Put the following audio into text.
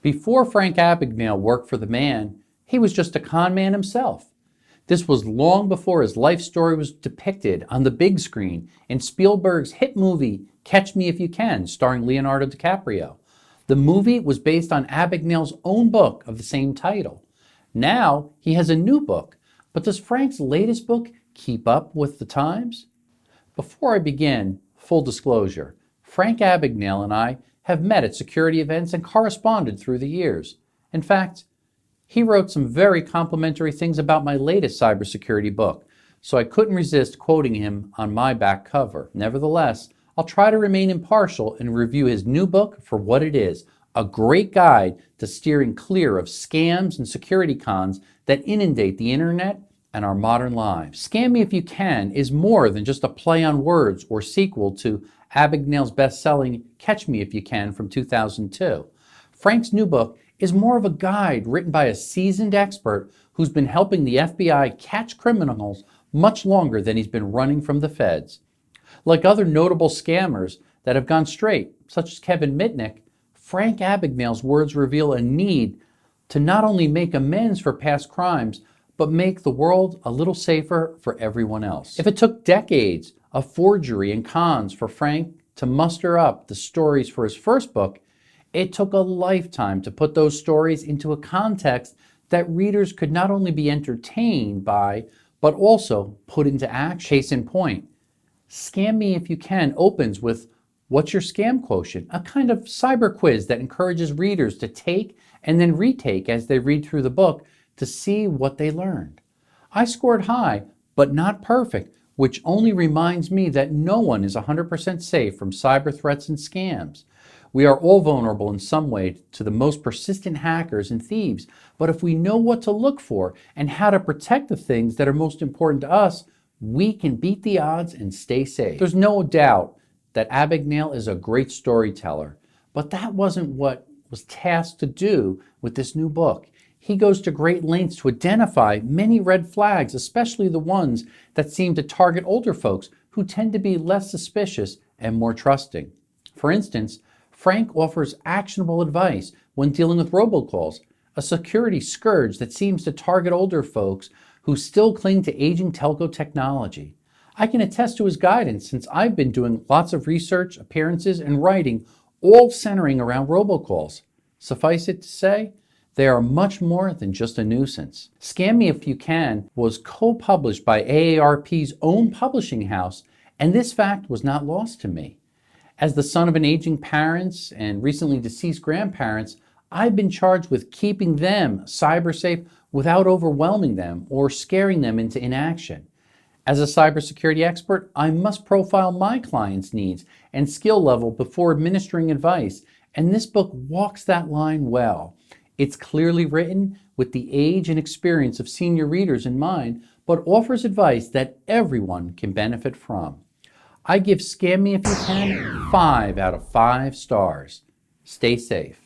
Before Frank Abagnale worked for the man, he was just a con man himself. This was long before his life story was depicted on the big screen in Spielberg's hit movie Catch Me If You Can, starring Leonardo DiCaprio. The movie was based on Abagnale's own book of the same title. Now he has a new book, but does Frank's latest book keep up with the times? Before I begin, full disclosure, Frank Abagnale and I have met at security events and corresponded through the years. In fact, he wrote some very complimentary things about my latest cybersecurity book, so I couldn't resist quoting him on my back cover. Nevertheless, I'll try to remain impartial and review his new book for what it is, a great guide to steering clear of scams and security cons that inundate the internet and our modern lives. Scam Me If You Can is more than just a play on words or sequel to Abagnale's best-selling Catch Me If You Can from 2002. Frank's new book is more of a guide written by a seasoned expert who's been helping the FBI catch criminals much longer than he's been running from the feds. Like other notable scammers that have gone straight, such as Kevin Mitnick, Frank Abagnale's words reveal a need to not only make amends for past crimes, but make the world a little safer for everyone else. If it took decades of forgery and cons for Frank to muster up the stories for his first book, it took a lifetime to put those stories into a context that readers could not only be entertained by, but also put into action. Case in point, Scam Me If You Can opens with What's Your Scam Quotient? A kind of cyber quiz that encourages readers to take and then retake as they read through the book to see what they learned. I scored high, but not perfect, which only reminds me that no one is 100% safe from cyber threats and scams. We are all vulnerable in some way to the most persistent hackers and thieves, but if we know what to look for and how to protect the things that are most important to us, we can beat the odds and stay safe. There's no doubt that Abagnale is a great storyteller, but that wasn't what was tasked to do with this new book. He goes to great lengths to identify many red flags, especially the ones that seem to target older folks who tend to be less suspicious and more trusting. For instance, Frank offers actionable advice when dealing with robocalls, a security scourge that seems to target older folks who still cling to aging telco technology. I can attest to his guidance since I've been doing lots of research, appearances, and writing, all centering around robocalls. Suffice it to say, they are much more than just a nuisance. Scam Me If You Can was co-published by AARP's own publishing house, and this fact was not lost to me. As the son of an aging parents and recently deceased grandparents, I've been charged with keeping them cyber safe without overwhelming them or scaring them into inaction. As a cybersecurity expert, I must profile my clients' needs and skill level before administering advice, and this book walks that line well. It's clearly written with the age and experience of senior readers in mind, but offers advice that everyone can benefit from. I give Scam Me If You Can 5 out of 5 stars. Stay safe.